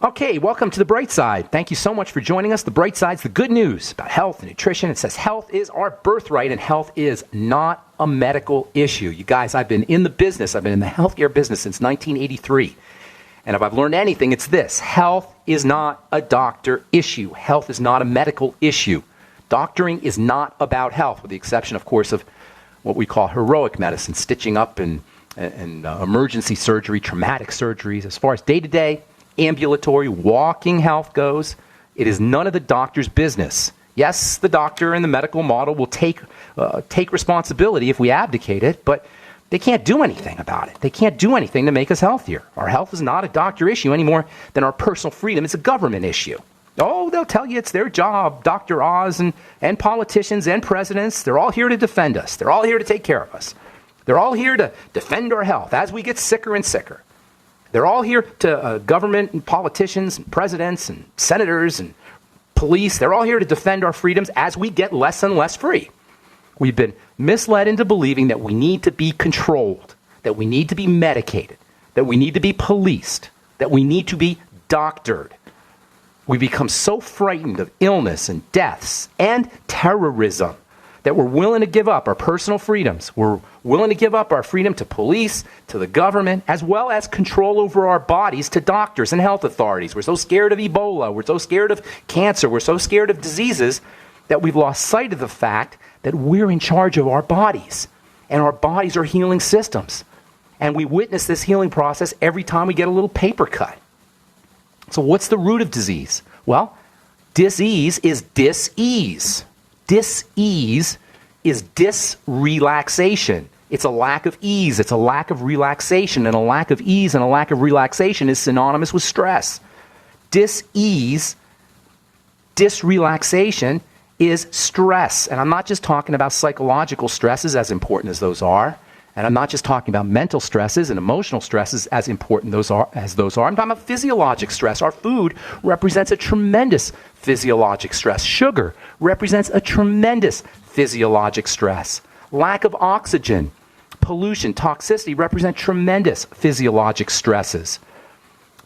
Okay, welcome to The Bright Side. Thank you so much for joining us. The Bright Side's the good news about health and nutrition. It says health is our birthright and health is not a medical issue. You guys, I've been in the business. I've been in the healthcare business since 1983. And if I've learned anything, it's this. Health is not a doctor issue. Health is not a medical issue. Doctoring is not about health, with the exception, of course, of what we call heroic medicine, stitching up and emergency surgery, traumatic surgeries. As far as day-to-day, ambulatory, walking health goes, it is none of the doctor's business. Yes, the doctor and the medical model will take responsibility if we abdicate it, but they can't do anything about it. They can't do anything to make us healthier. Our health is not a doctor issue any more than our personal freedom is a government issue. Oh, they'll tell you it's their job. Dr. Oz and politicians and presidents, they're all here to defend us. They're all here to take care of us. They're all here to defend our health as we get sicker and sicker. They're all here to government and politicians and presidents and senators and police. They're all here to defend our freedoms as we get less and less free. We've been misled into believing that we need to be controlled, that we need to be medicated, that we need to be policed, that we need to be doctored. We become so frightened of illness and deaths and terrorism that we're willing to give up our personal freedoms. We're willing to give up our freedom to police, to the government, as well as control over our bodies to doctors and health authorities. We're so scared of Ebola. We're so scared of cancer. We're so scared of diseases that we've lost sight of the fact that we're in charge of our bodies. And our bodies are healing systems. And we witness this healing process every time we get a little paper cut. So what's the root of disease? Well, dis-ease is dis-ease. Dis-ease is disrelaxation. It's a lack of ease. It's a lack of relaxation. And a lack of ease and a lack of relaxation is synonymous with stress. Dis-ease, disrelaxation is stress. And I'm not just talking about psychological stresses, as important as those are. And I'm not just talking about mental stresses and emotional stresses, as important as those are. I'm talking about physiologic stress. Our food represents a tremendous physiologic stress. Sugar represents a tremendous physiologic stress. Lack of oxygen, pollution, toxicity represent tremendous physiologic stresses.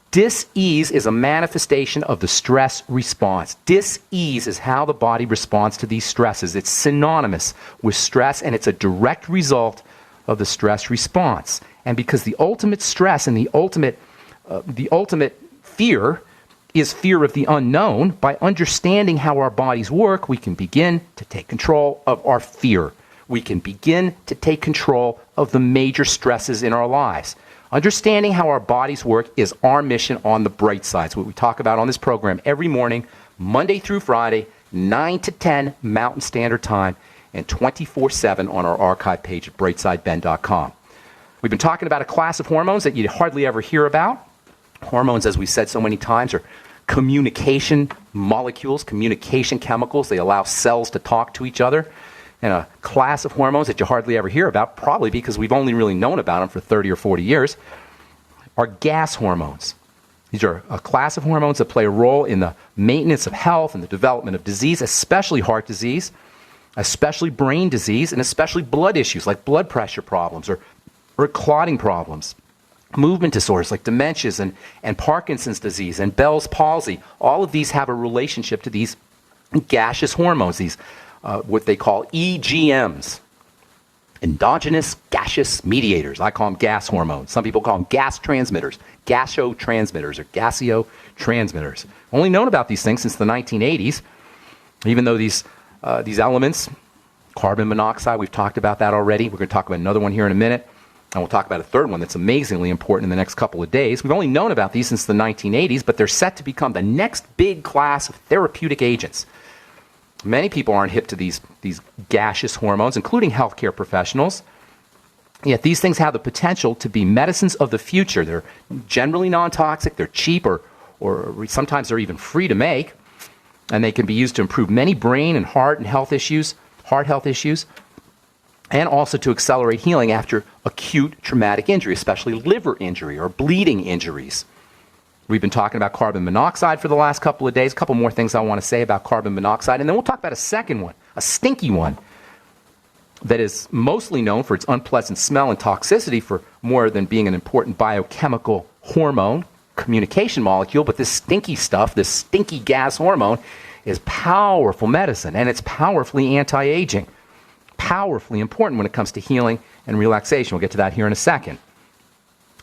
Dis-ease is a manifestation of the stress response. Dis-ease is how the body responds to these stresses. It's synonymous with stress, and it's a direct result of the stress response. And because the ultimate stress and the ultimate fear is fear of the unknown, by understanding how our bodies work, we can begin to take control of our fear. We can begin to take control of the major stresses in our lives. Understanding how our bodies work is our mission on The Bright Side. It's what we talk about on this program every morning, Monday through Friday, 9 to 10 Mountain Standard Time, and 24/7 on our archive page at brightsideben.com. We've been talking about a class of hormones that you hardly ever hear about. Hormones, as we said so many times, are communication molecules, communication chemicals. They allow cells to talk to each other. And a class of hormones that you hardly ever hear about, probably because we've only really known about them for 30 or 40 years, are gas hormones. These are a class of hormones that play a role in the maintenance of health and the development of disease, especially heart disease, especially brain disease, and especially blood issues like blood pressure problems or clotting problems. Movement disorders like dementias and Parkinson's disease and Bell's palsy. All of these have a relationship to these gaseous hormones, these what they call EGMs, Endogenous Gaseous Mediators. I call them gas hormones. Some people call them gas transmitters, gasotransmitters, or gaseotransmitters. Only known about these things since the 1980s, even though these elements, carbon monoxide, we've talked about that already. We're going to talk about another one here in a minute. And we'll talk about a third one that's amazingly important in the next couple of days. We've only known about these since the 1980s, but they're set to become the next big class of therapeutic agents. Many people aren't hip to these gaseous hormones, including healthcare professionals. Yet these things have the potential to be medicines of the future. They're generally non-toxic, they're cheap, or sometimes they're even free to make. And they can be used to improve many brain and heart health issues, and also to accelerate healing after acute traumatic injury, especially liver injury or bleeding injuries. We've been talking about carbon monoxide for the last couple of days. A couple more things I want to say about carbon monoxide. And then we'll talk about a second one, a stinky one, that is mostly known for its unpleasant smell and toxicity for more than being an important biochemical hormone, communication molecule, but this stinky stuff, this stinky gas hormone, is powerful medicine, and it's powerfully anti-aging. Powerfully important when it comes to healing and relaxation. We'll get to that here in a second.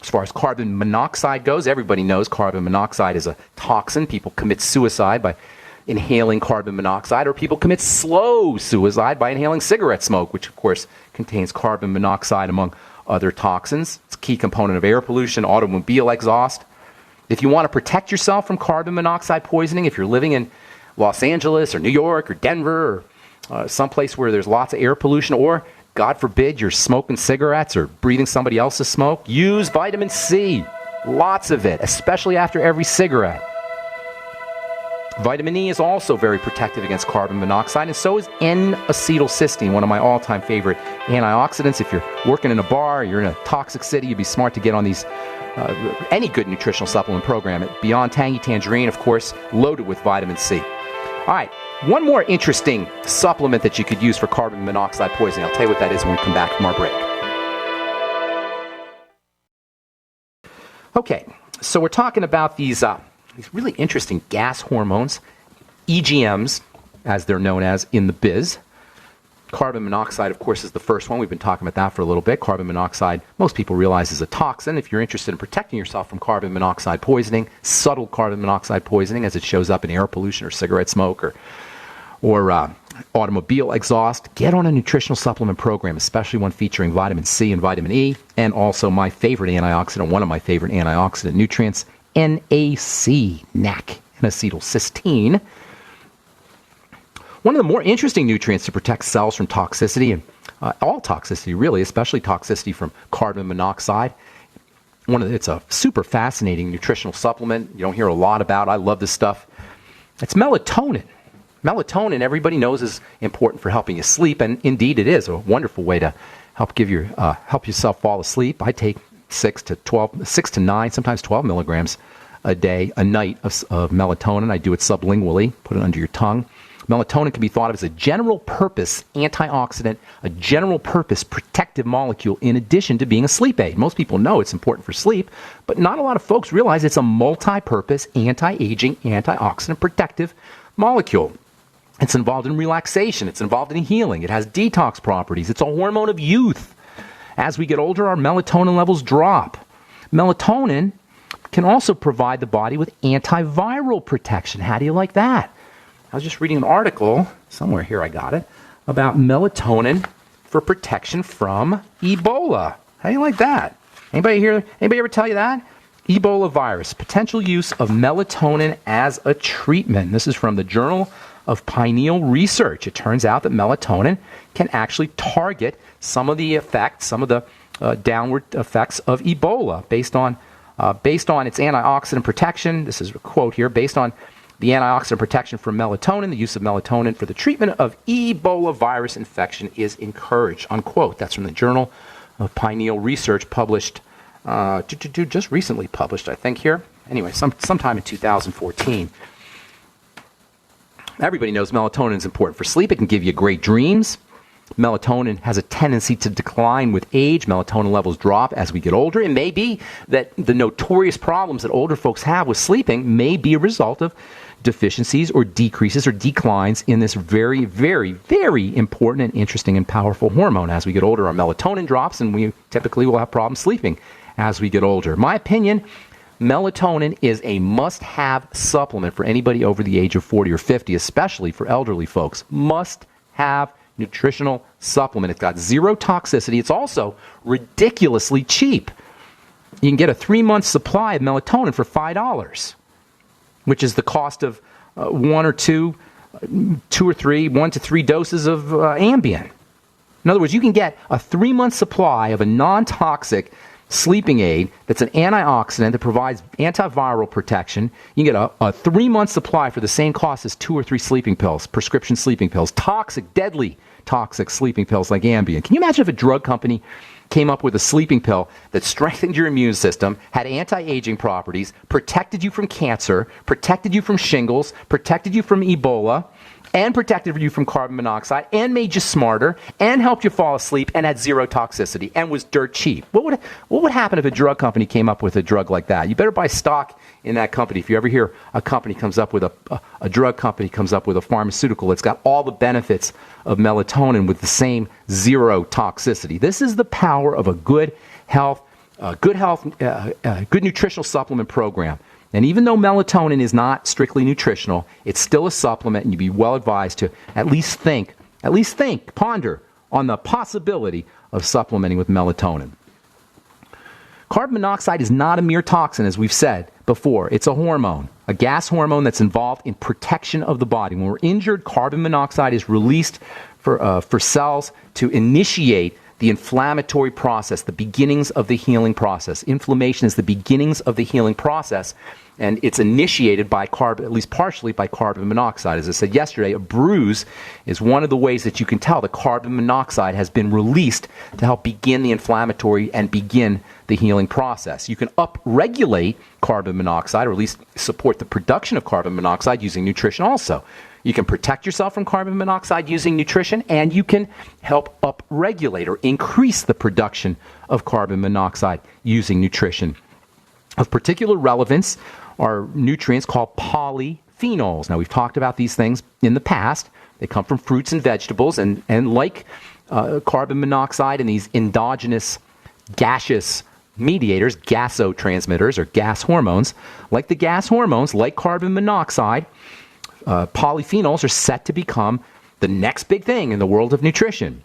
As far as carbon monoxide goes, everybody knows carbon monoxide is a toxin. People commit suicide by inhaling carbon monoxide, or people commit slow suicide by inhaling cigarette smoke, which of course contains carbon monoxide among other toxins. It's a key component of air pollution, automobile exhaust. If you want to protect yourself from carbon monoxide poisoning, if you're living in Los Angeles or New York or Denver or someplace where there's lots of air pollution, or God forbid you're smoking cigarettes or breathing somebody else's smoke, use vitamin C. Lots of it, especially after every cigarette. Vitamin E is also very protective against carbon monoxide, and so is N-acetylcysteine, one of my all-time favorite antioxidants. If you're working in a bar, you're in a toxic city, you'd be smart to get on these any good nutritional supplement program. Beyond Tangy Tangerine, of course, loaded with vitamin C. All right, one more interesting supplement that you could use for carbon monoxide poisoning. I'll tell you what that is when we come back from our break. Okay, so we're talking about these really interesting gas hormones, EGMs, as they're known as in the biz. Carbon monoxide, of course, is the first one. We've been talking about that for a little bit. Carbon monoxide, most people realize, is a toxin. If you're interested in protecting yourself from carbon monoxide poisoning, subtle carbon monoxide poisoning as it shows up in air pollution or cigarette smoke or automobile exhaust, get on a nutritional supplement program, especially one featuring vitamin C and vitamin E, and also my favorite antioxidant, one of my favorite antioxidant nutrients, NAC, N-acetylcysteine. One of the more interesting nutrients to protect cells from toxicity, and all toxicity really, especially toxicity from carbon monoxide. It's a super fascinating nutritional supplement you don't hear a lot about. I love this stuff. It's melatonin. Melatonin, everybody knows, is important for helping you sleep, and indeed it is a wonderful way to help yourself fall asleep. I take 6 to 9, sometimes 12 milligrams a day, a night of melatonin. I do it sublingually, put it under your tongue. Melatonin can be thought of as a general-purpose antioxidant, a general-purpose protective molecule in addition to being a sleep aid. Most people know it's important for sleep, but not a lot of folks realize it's a multi-purpose anti-aging, antioxidant protective molecule. It's involved in relaxation. It's involved in healing. It has detox properties. It's a hormone of youth. As we get older, our melatonin levels drop. Melatonin can also provide the body with antiviral protection. How do you like that? I was just reading an article, somewhere here I got it, about melatonin for protection from Ebola. How do you like that? Anybody ever tell you that? Ebola virus, potential use of melatonin as a treatment. This is from the Journal of Pineal Research. It turns out that melatonin can actually target some of the effects, some of the downward effects of Ebola based on its antioxidant protection. This is a quote here, based on the antioxidant protection from melatonin, the use of melatonin for the treatment of Ebola virus infection is encouraged, unquote. That's from the Journal of Pineal Research, published, just recently published, I think here. Anyway, sometime in 2014. Everybody knows melatonin is important for sleep. It can give you great dreams. Melatonin has a tendency to decline with age. Melatonin levels drop as we get older. It may be that the notorious problems that older folks have with sleeping may be a result of deficiencies or decreases or declines in this very, very, very important and interesting and powerful hormone. As we get older, our melatonin drops, and we typically will have problems sleeping as we get older. In my opinion, melatonin is a must-have supplement for anybody over the age of 40 or 50, especially for elderly folks. Must-have nutritional supplement. It's got zero toxicity. It's also ridiculously cheap. You can get a 3-month supply of melatonin for $5, which is the cost of 1 to 3 doses of Ambien. In other words, you can get a 3-month supply of a non-toxic sleeping aid that's an antioxidant that provides antiviral protection. You can get a 3-month supply for the same cost as 2 or 3 sleeping pills, prescription sleeping pills, toxic, deadly toxic sleeping pills like Ambien. Can you imagine if a drug company came up with a sleeping pill that strengthened your immune system, had anti-aging properties, protected you from cancer, protected you from shingles, protected you from Ebola, and protected you from carbon monoxide and made you smarter and helped you fall asleep and had zero toxicity and was dirt cheap. What would happen if a drug company came up with a drug like that? You better buy stock in that company. If you ever hear a company comes up with a drug company comes up with a pharmaceutical that's got all the benefits of melatonin with the same zero toxicity. This is the power of a good nutritional supplement program. And even though melatonin is not strictly nutritional, it's still a supplement, and you'd be well advised to at least ponder on the possibility of supplementing with melatonin. Carbon monoxide is not a mere toxin, as we've said before. It's a hormone, a gas hormone that's involved in protection of the body. When we're injured, carbon monoxide is released for cells to initiate the inflammatory process, the beginnings of the healing process. Inflammation is the beginnings of the healing process, and it's initiated by at least partially by carbon monoxide. As I said yesterday, a bruise is one of the ways that you can tell the carbon monoxide has been released to help begin the inflammatory and begin the healing process. You can upregulate carbon monoxide, or at least support the production of carbon monoxide using nutrition also. You can protect yourself from carbon monoxide using nutrition, and you can help upregulate or increase the production of carbon monoxide using nutrition. Of particular relevance are nutrients called polyphenols. Now, we've talked about these things in the past. They come from fruits and vegetables, and like carbon monoxide and these endogenous gaseous mediators, gasotransmitters, or gas hormones, like the gas hormones, like carbon monoxide, polyphenols are set to become the next big thing in the world of nutrition,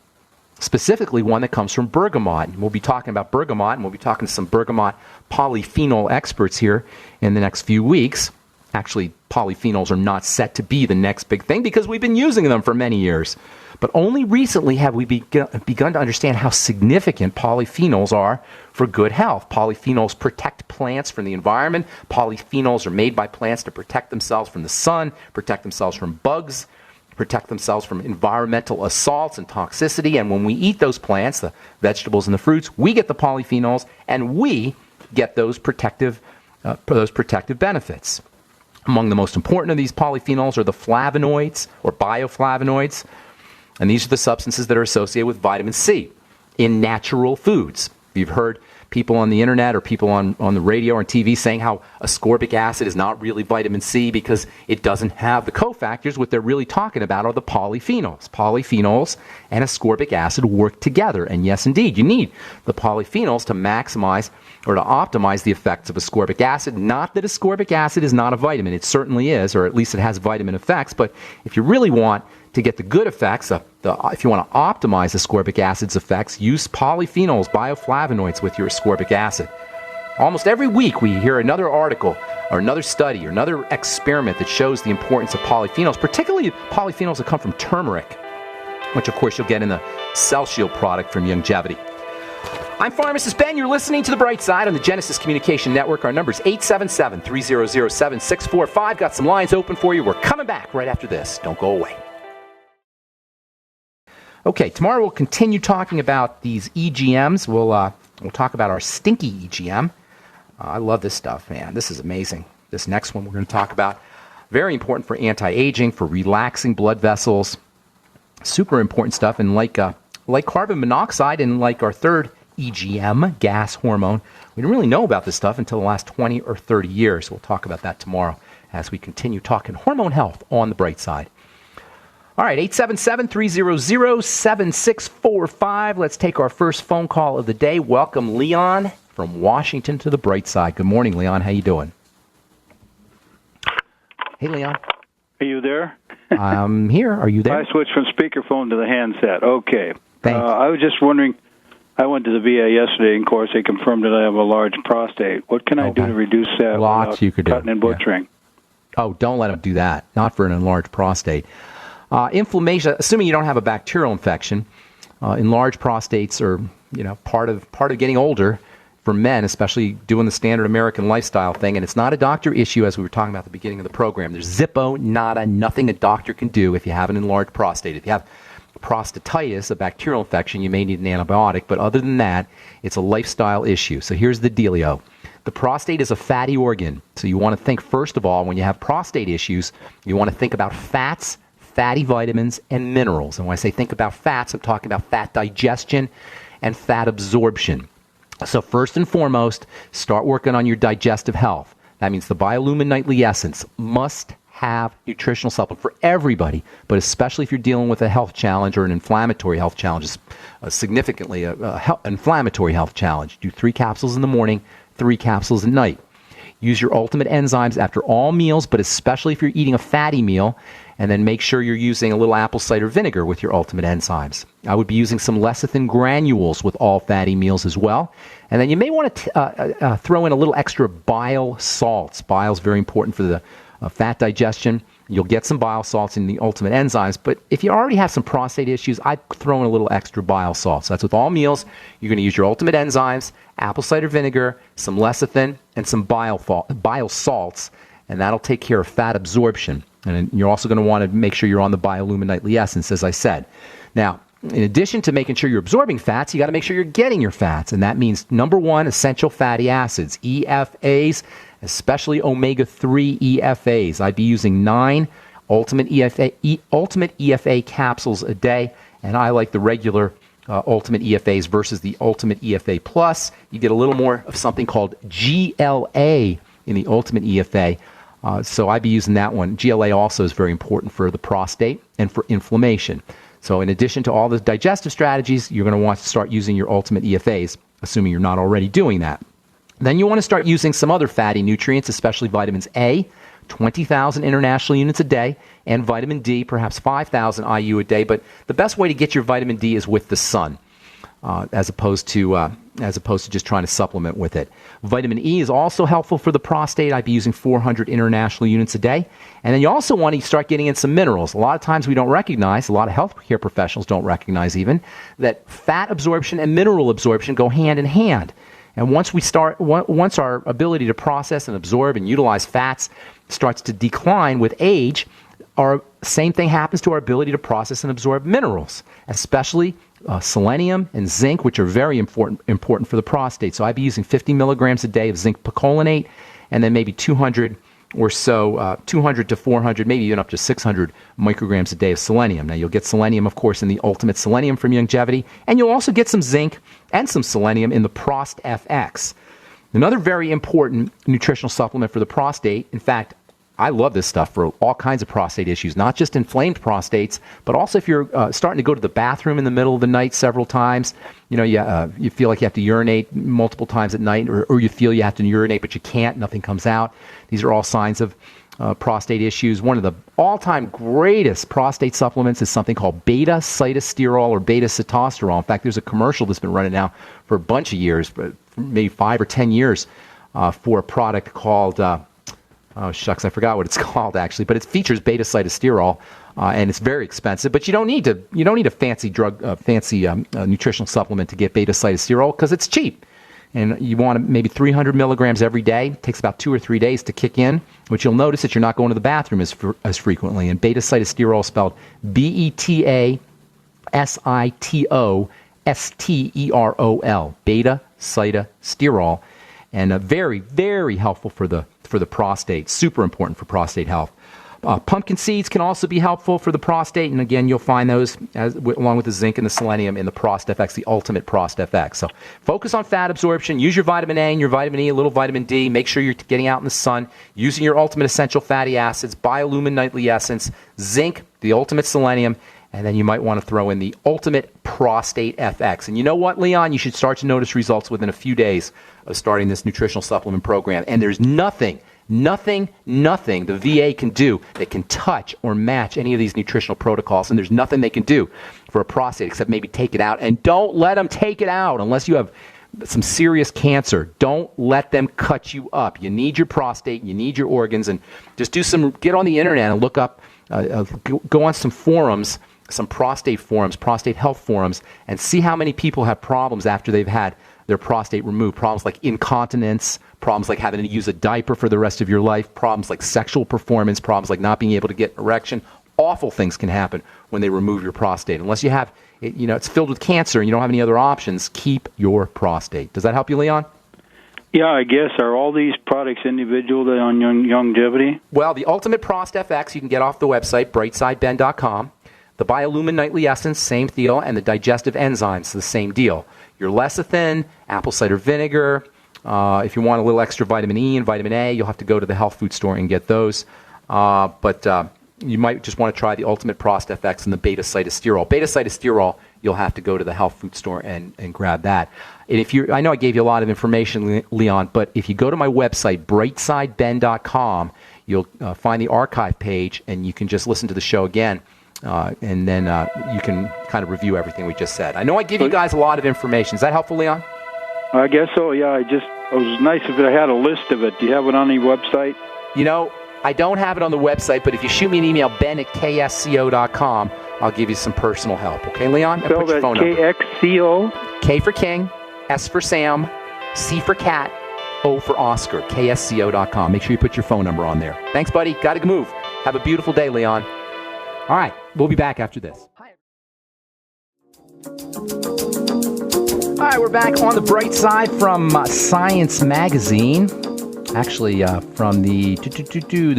specifically one that comes from bergamot. And we'll be talking about bergamot, and we'll be talking to some bergamot polyphenol experts here in the next few weeks. Actually, polyphenols are not set to be the next big thing because we've been using them for many years. But only recently have we begun to understand how significant polyphenols are for good health. Polyphenols protect plants from the environment. Polyphenols are made by plants to protect themselves from the sun, protect themselves from bugs, protect themselves from environmental assaults and toxicity. And when we eat those plants, the vegetables and the fruits, we get the polyphenols, and we get those protective benefits. Among the most important of these polyphenols are the flavonoids or bioflavonoids. And these are the substances that are associated with vitamin C in natural foods. You've heard people on the internet or people on the radio or TV saying how ascorbic acid is not really vitamin C because it doesn't have the cofactors. What they're really talking about are the polyphenols. Polyphenols and ascorbic acid work together. And yes, indeed, you need the polyphenols to maximize or to optimize the effects of ascorbic acid. Not that ascorbic acid is not a vitamin. It certainly is, or at least it has vitamin effects. But if you really want to get the good effects, if you want to optimize ascorbic acid's effects, use polyphenols, bioflavonoids with your ascorbic acid. Almost every week we hear another article or another study or another experiment that shows the importance of polyphenols, particularly polyphenols that come from turmeric, which of course you'll get in the Cell Shield product from Longevity. I'm Pharmacist Ben. You're listening to The Bright Side on the Genesis Communication Network. Our number is 877-300-7645. Got some lines open for you. We're coming back right after this. Don't go away. Okay, tomorrow we'll continue talking about these EGMs. We'll talk about our stinky EGM. I love this stuff, man. This is amazing. This next one we're going to talk about, very important for anti-aging, for relaxing blood vessels. Super important stuff. And like carbon monoxide and like our third EGM, gas hormone, we didn't really know about this stuff until the last 20 or 30 years. We'll talk about that tomorrow as we continue talking hormone health on The Bright Side. All right, 877-300-7645. Let's take our first phone call of the day. Welcome, Leon from Washington to The Bright Side. Good morning, Leon. How you doing? Hey, Leon. Are you there? I'm here. Are you there? I switched from speakerphone to the handset. Okay. Thanks. I was just wondering, I went to the VA yesterday, and of course they confirmed that I have a large prostate. What can I do to reduce that Lots you could do. cutting and butchering? Yeah. Oh, don't let them do that. Not for an enlarged prostate. Inflammation, assuming you don't have a bacterial infection, enlarged prostates are, part of getting older for men, especially doing the standard American lifestyle thing. And it's not a doctor issue, as we were talking about at the beginning of the program. There's zippo, nada, nothing a doctor can do if you have an enlarged prostate. If you have prostatitis, a bacterial infection, you may need an antibiotic. But other than that, it's a lifestyle issue. So here's the dealio. The prostate is a fatty organ. So you want to think, first of all, when you have prostate issues, you want to think about fats, fatty vitamins and minerals. And when I say think about fats, I'm talking about fat digestion and fat absorption. So first and foremost, start working on your digestive health. That means the Biolumin Nightly Essence must have nutritional supplement for everybody, but especially if you're dealing with a health challenge or an inflammatory health challenge, significantly inflammatory health challenge. Do 3 capsules in the morning, 3 capsules at night. Use your ultimate enzymes after all meals, but especially if you're eating a fatty meal, and then make sure you're using a little apple cider vinegar with your ultimate enzymes. I would be using some lecithin granules with all fatty meals as well. And then you may want to throw in a little extra bile salts. Bile is very important for the fat digestion. You'll get some bile salts in the ultimate enzymes, but if you already have some prostate issues, I'd throw in a little extra bile salts. That's with all meals. You're going to use your ultimate enzymes, apple cider vinegar, some lecithin, and some bile salts, and that'll take care of fat absorption. And you're also going to want to make sure you're on the Biolumin Nightly Essence, as I said. Now, in addition to making sure you're absorbing fats, you got to make sure you're getting your fats, and that means number 1, essential fatty acids, EFAs, especially omega-3 EFAs. I'd be using 9 ultimate EFA capsules a day, and I like the regular ultimate EFAs versus the ultimate EFA plus. You get a little more of something called GLA in the ultimate EFA. So I'd be using that one. GLA also is very important for the prostate and for inflammation. So in addition to all the digestive strategies, you're going to want to start using your ultimate EFAs, assuming you're not already doing that. Then you want to start using some other fatty nutrients, especially vitamins A, 20,000 international units a day, and vitamin D, perhaps 5,000 IU a day. But the best way to get your vitamin D is with the sun, as opposed to just trying to supplement with it. Vitamin E is also helpful for the prostate. I'd be using 400 international units a day. And then you also want to start getting in some minerals. A lot of times we don't recognize, a lot of healthcare professionals don't recognize even, that fat absorption and mineral absorption go hand in hand. And once our ability to process and absorb and utilize fats starts to decline with age, our same thing happens to our ability to process and absorb minerals, especially selenium and zinc, which are very important for the prostate. So I'd be using 50 milligrams a day of zinc picolinate, and then maybe 200 or so, 200 to 400, maybe even up to 600 micrograms a day of selenium. Now, you'll get selenium, of course, in the Ultimate Selenium from Longevity, and you'll also get some zinc and some selenium in the Prost FX. Another very important nutritional supplement for the prostate, in fact, I love this stuff for all kinds of prostate issues, not just inflamed prostates, but also if you're starting to go to the bathroom in the middle of the night several times, you feel like you have to urinate multiple times at night, or you feel you have to urinate but you can't, nothing comes out. These are all signs of prostate issues. One of the all-time greatest prostate supplements is something called beta-cytosterol or beta-sitosterol. In fact, there's a commercial that's been running now for a bunch of years, maybe 5 or 10 years, for a product called... oh, shucks, I forgot what it's called, actually. But it features beta-cytosterol, and it's very expensive. But you don't need a fancy nutritional supplement to get beta-cytosterol because it's cheap. And you want maybe 300 milligrams every day. It takes about 2 or 3 days to kick in, which you'll notice that you're not going to the bathroom as frequently. And beta-cytosterol spelled beta-cytosterol, beta-cytosterol. And very, very helpful for the prostate. Super important for prostate health. Pumpkin seeds can also be helpful for the prostate, and again, you'll find those along with the zinc and the selenium in the Prost FX, the Ultimate Prost FX. So focus on fat absorption. Use your vitamin A and your vitamin E, a little vitamin D. Make sure you're getting out in the sun, using your Ultimate Essential Fatty Acids, Biolumin Nightly Essence, zinc, the Ultimate Selenium, and then you might want to throw in the Ultimate Prostate FX. And you know what, Leon? You should start to notice results within a few days of starting this nutritional supplement program. And there's nothing the VA can do that can touch or match any of these nutritional protocols. And there's nothing they can do for a prostate except maybe take it out. And don't let them take it out unless you have some serious cancer. Don't let them cut you up. You need your prostate. You need your organs. And just get on the internet and look up, go on some forums, some prostate forums, prostate health forums, and see how many people have problems after they've had their prostate removed. Problems like incontinence, problems like having to use a diaper for the rest of your life, problems like sexual performance, problems like not being able to get an erection. Awful things can happen when they remove your prostate. Unless you have, it's filled with cancer and you don't have any other options, keep your prostate. Does that help you, Leon? Yeah, I guess. Are all these products individual on longevity? Well, the Ultimate Prost FX you can get off the website, brightsideben.com. The Biolumin Nightly Essence, same deal, and the digestive enzymes, the same deal. Your lecithin, apple cider vinegar. If you want a little extra vitamin E and vitamin A, you'll have to go to the health food store and get those. But you might just want to try the Ultimate Prost FX and the beta-cytosterol. Beta-cytosterol, you'll have to go to the health food store and grab that. And I know I gave you a lot of information, Leon, but if you go to my website, brightsideben.com, you'll find the archive page, and you can just listen to the show again. And then you can kind of review everything we just said. I know I give you guys a lot of information. Is that helpful, Leon? I guess so, yeah. It was nice if I had a list of it. Do you have it on the website? You know, I don't have it on the website, but if you shoot me an email, ben@ksco.com, I'll give you some personal help. Okay, Leon? Spell that KXCO? K for King, S for Sam, C for Cat, O for Oscar, ksco.com. Make sure you put your phone number on there. Thanks, buddy. Got to move. Have a beautiful day, Leon. All right, we'll be back after this. All right, we're back on the bright side from Science Magazine. Actually, from the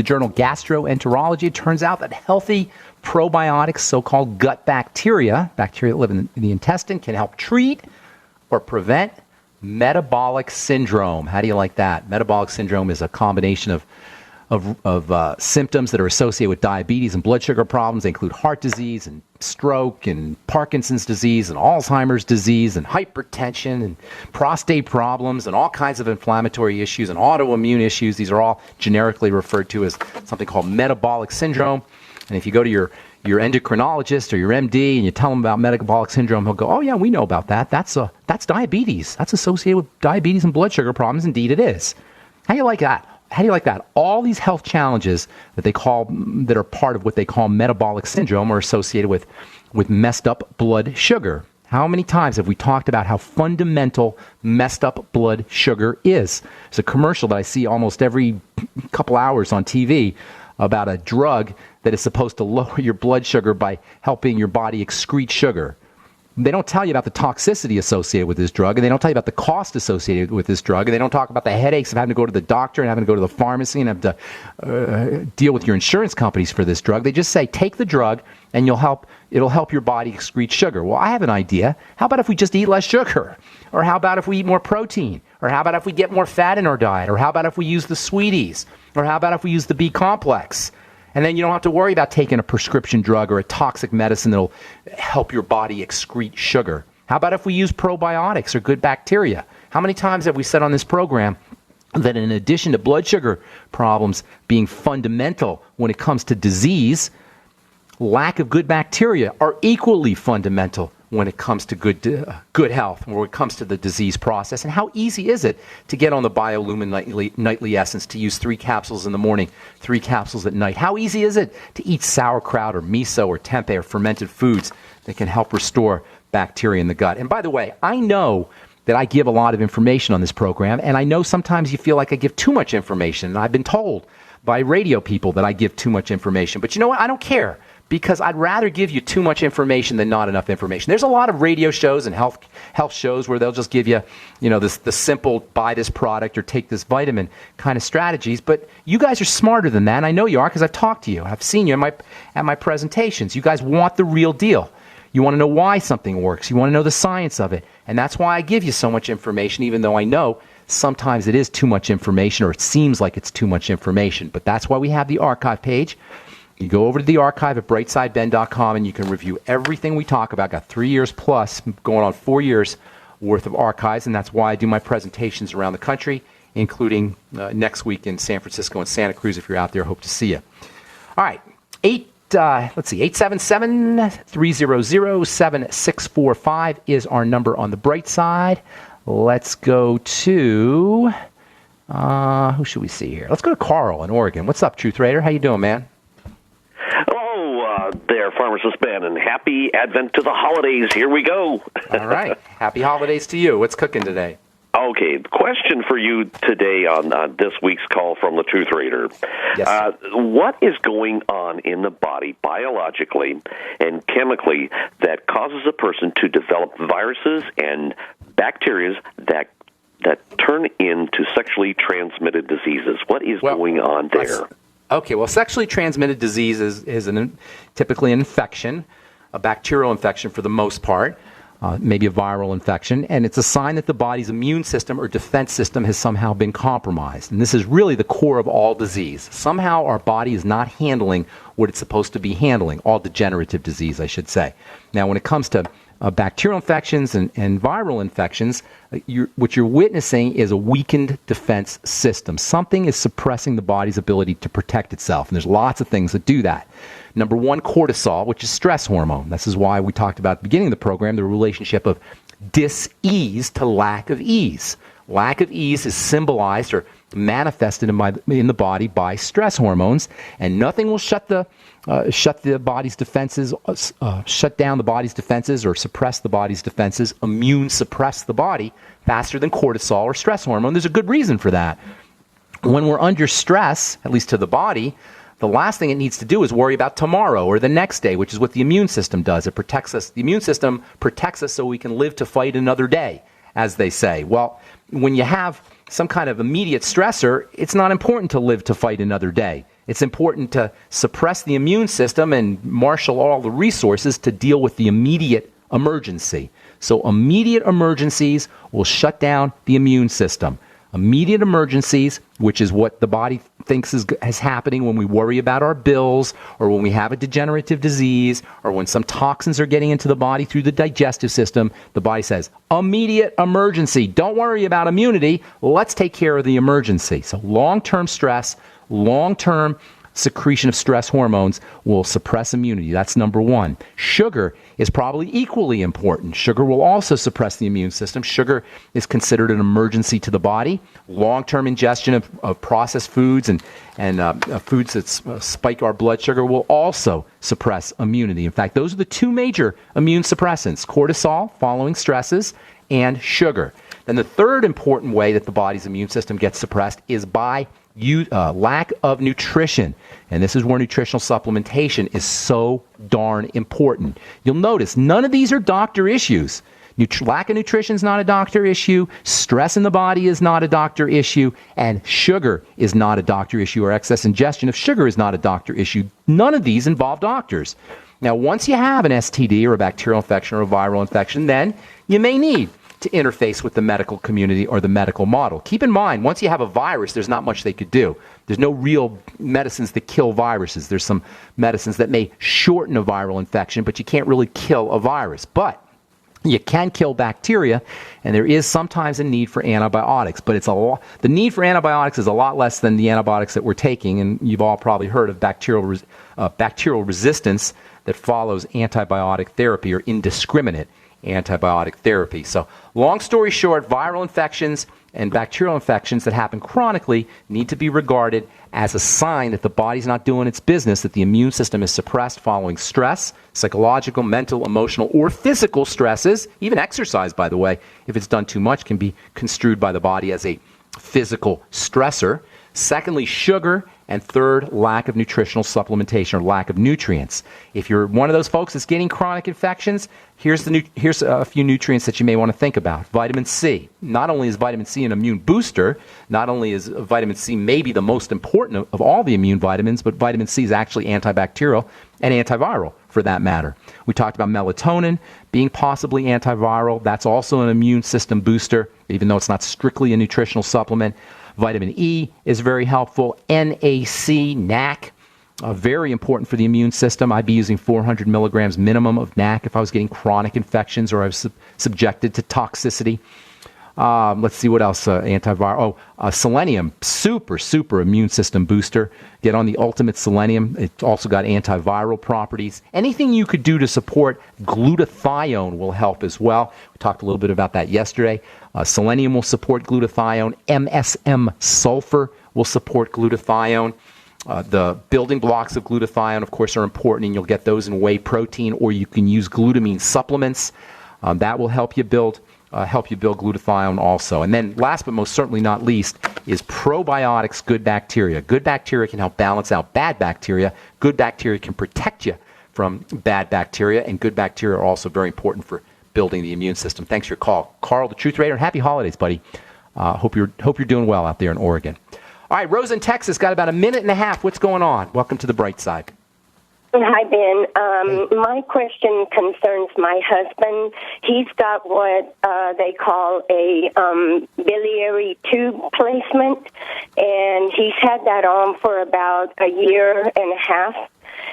journal Gastroenterology. It turns out that healthy probiotics, so-called gut bacteria that live in the intestine, can help treat or prevent metabolic syndrome. How do you like that? Metabolic syndrome is a combination of symptoms that are associated with diabetes and blood sugar problems. They include heart disease and stroke and Parkinson's disease and Alzheimer's disease and hypertension and prostate problems and all kinds of inflammatory issues and autoimmune issues. These are all generically referred to as something called metabolic syndrome. And if you go to your endocrinologist or your MD and you tell him about metabolic syndrome, he'll go, "Oh yeah, we know about that. That's diabetes. That's associated with diabetes and blood sugar problems." Indeed, it is. How do you like that? How do you like that? All these health challenges that are part of what they call metabolic syndrome are associated with messed up blood sugar. How many times have we talked about how fundamental messed up blood sugar is? There's a commercial that I see almost every couple hours on TV about a drug that is supposed to lower your blood sugar by helping your body excrete sugar. They don't tell you about the toxicity associated with this drug, and they don't tell you about the cost associated with this drug, and they don't talk about the headaches of having to go to the doctor and having to go to the pharmacy and have to deal with your insurance companies for this drug. They just say, take the drug, and it'll help your body excrete sugar. Well, I have an idea. How about if we just eat less sugar? Or how about if we eat more protein? Or how about if we get more fat in our diet? Or how about if we use the sweeties? Or how about if we use the B complex? And then you don't have to worry about taking a prescription drug or a toxic medicine that'll help your body excrete sugar. How about if we use probiotics or good bacteria? How many times have we said on this program that in addition to blood sugar problems being fundamental when it comes to disease, lack of good bacteria are equally fundamental when it comes to good health, when it comes to the disease process? And how easy is it to get on the Biolumin Nightly Essence, to use 3 capsules in the morning, 3 capsules at night? How easy is it to eat sauerkraut or miso or tempeh or fermented foods that can help restore bacteria in the gut? And by the way, I know that I give a lot of information on this program, and I know sometimes you feel like I give too much information, and I've been told by radio people that I give too much information. But you know what? I don't care, because I'd rather give you too much information than not enough information. There's a lot of radio shows and health shows where they'll just give you, the simple buy this product or take this vitamin kind of strategies. But you guys are smarter than that, and I know you are because I've talked to you. I've seen you at my presentations. You guys want the real deal. You want to know why something works. You want to know the science of it. And that's why I give you so much information, even though I know sometimes it is too much information, or it seems like it's too much information. But that's why we have the archive page. You go over to the archive at brightsideben.com and you can review everything we talk about. Got 3 years plus, going on 4 years worth of archives, and that's why I do my presentations around the country, including next week in San Francisco and Santa Cruz. If you're out there, hope to see you. All right, 877-300-7645 is our number on the bright side. Let's go to, who should we see here? Let's go to Carl in Oregon. What's up, Truth Raider? How you doing, man? There, Pharmacist Ben, and happy Advent to the holidays. Here we go. All right. Happy holidays to you. What's cooking today? Okay, question for you today on this week's call from the Truth Raider. Yes. What is going on in the body biologically and chemically that causes a person to develop viruses and bacteria that that turn into sexually transmitted diseases? What is going on there? Okay, well, sexually transmitted disease is typically an infection, a bacterial infection for the most part, maybe a viral infection, and it's a sign that the body's immune system or defense system has somehow been compromised. And this is really the core of all disease. Somehow our body is not handling what it's supposed to be handling, all degenerative disease, I should say. Now, when it comes to bacterial infections and viral infections, what you're witnessing is a weakened defense system. Something is suppressing the body's ability to protect itself, and there's lots of things that do that. Number one, cortisol, which is stress hormone. This is why we talked about at the beginning of the program, the relationship of dis-ease to lack of ease. Lack of ease is symbolized or manifested in the body by stress hormones, and nothing will shut down the body's defenses or suppress the body's defenses, immune suppress the body faster than cortisol or stress hormone. There's a good reason for that. When we're under stress, at least to the body, the last thing it needs to do is worry about tomorrow or the next day, which is what the immune system does. It protects us. The immune system protects us so we can live to fight another day, as they say. Well, when you have some kind of immediate stressor, it's not important to live to fight another day. It's important to suppress the immune system and marshal all the resources to deal with the immediate emergency. So immediate emergencies will shut down the immune system. Immediate emergencies, which is what the body thinks is happening when we worry about our bills or when we have a degenerative disease or when some toxins are getting into the body through the digestive system, the body says, immediate emergency. Don't worry about immunity. Let's take care of the emergency. So long-term stress, long-term secretion of stress hormones will suppress immunity. That's number one. Sugar is probably equally important. Sugar will also suppress the immune system. Sugar is considered an emergency to the body. Long-term ingestion of processed foods and foods that spike our blood sugar will also suppress immunity. In fact, those are the two major immune suppressants: cortisol following stresses and sugar. Then the third important way that the body's immune system gets suppressed is by lack of nutrition. And this is where nutritional supplementation is so darn important. You'll notice none of these are doctor issues. Lack of nutrition is not a doctor issue. Stress in the body is not a doctor issue. And sugar is not a doctor issue, or excess ingestion of sugar is not a doctor issue. None of these involve doctors. Now, once you have an STD or a bacterial infection or a viral infection, then you may need to interface with the medical community or the medical model. Keep in mind, once you have a virus, there's not much they could do. There's no real medicines that kill viruses. There's some medicines that may shorten a viral infection, but you can't really kill a virus. But you can kill bacteria, and there is sometimes a need for antibiotics. But the need for antibiotics is a lot less than the antibiotics that we're taking, and you've all probably heard of bacterial resistance that follows antibiotic therapy or indiscriminate antibiotic therapy. So long story short, viral infections and bacterial infections that happen chronically need to be regarded as a sign that the body's not doing its business, that the immune system is suppressed following stress, psychological, mental, emotional, or physical stresses. Even exercise, by the way, if it's done too much, can be construed by the body as a physical stressor. Secondly, sugar. And third, lack of nutritional supplementation or lack of nutrients. If you're one of those folks that's getting chronic infections, here's a few nutrients that you may want to think about. Vitamin C. Not only is vitamin C an immune booster, not only is vitamin C maybe the most important of all the immune vitamins, but vitamin C is actually antibacterial and antiviral for that matter. We talked about melatonin being possibly antiviral. That's also an immune system booster, even though it's not strictly a nutritional supplement. Vitamin E is very helpful. NAC, very important for the immune system. I'd be using 400 milligrams minimum of NAC if I was getting chronic infections or I was subjected to toxicity. Let's see what else. Antiviral. Selenium, super immune system booster. Get on the ultimate selenium. It's also got antiviral properties. Anything you could do to support glutathione will help as well. We talked a little bit about that yesterday. Selenium will support glutathione. MSM sulfur will support glutathione. The building blocks of glutathione, of course, are important, and you'll get those in whey protein, or you can use glutamine supplements. That will help you build glutathione also. And then last but most certainly not least is probiotics, good bacteria. Good bacteria can help balance out bad bacteria. Good bacteria can protect you from bad bacteria, and good bacteria are also very important for building the immune system. Thanks for your call. Carl, the Truth Raider, and happy holidays, buddy. Hope you're doing well out there in Oregon. All right, Rosa in Texas, got about a minute and a half. What's going on? Welcome to the Bright Side. Hi, Ben. My question concerns my husband. He's got what they call a biliary tube placement, and he's had that on for about a year and a half.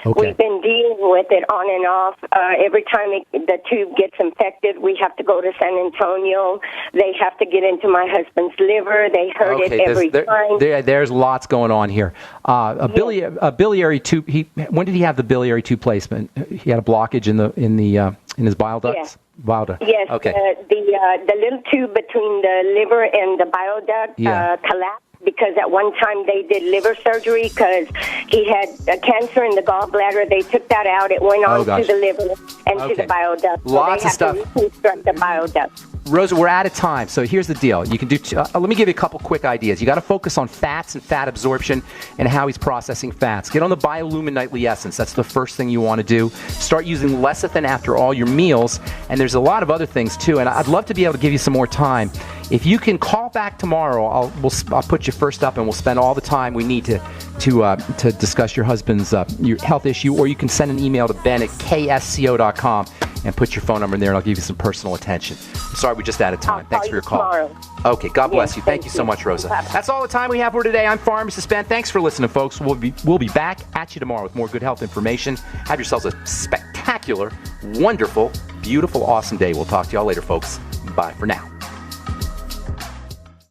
Okay. We've been dealing with it on and off. Every time the tube gets infected, we have to go to San Antonio. They have to get into my husband's liver. They hurt it every time. There's lots going on here. A biliary tube. When did he have the biliary tube placement? He had a blockage in his bile ducts. Yes. Bile duct. Yes. Okay. The little tube between the liver and the bile duct collapsed. Because at one time they did liver surgery because he had a cancer in the gallbladder. They took that out. It went on to the liver and to the bile duct. Lots of stuff. To reconstruct the bile duct. Rosa, we're out of time, so here's the deal. You can do. Let me give you a couple quick ideas. You got to focus on fats and fat absorption and how he's processing fats. Get on the Biolumin Nightly Essence. That's the first thing you want to do. Start using lecithin after all your meals, and there's a lot of other things too. And I'd love to be able to give you some more time. If you can call back tomorrow, I'll put you first up, and we'll spend all the time we need to discuss your husband's your health issue. Or you can send an email to ben@ksco.com. and put your phone number in there, and I'll give you some personal attention. I'm sorry, we're just out of time. Thanks for your call. Tomorrow. Okay, God bless you. Thank you so much, Rosa. Bye-bye. That's all the time we have for today. I'm Pharmacist Ben. Thanks for listening, folks. We'll be back at you tomorrow with more good health information. Have yourselves a spectacular, wonderful, beautiful, awesome day. We'll talk to y'all later, folks. Bye for now.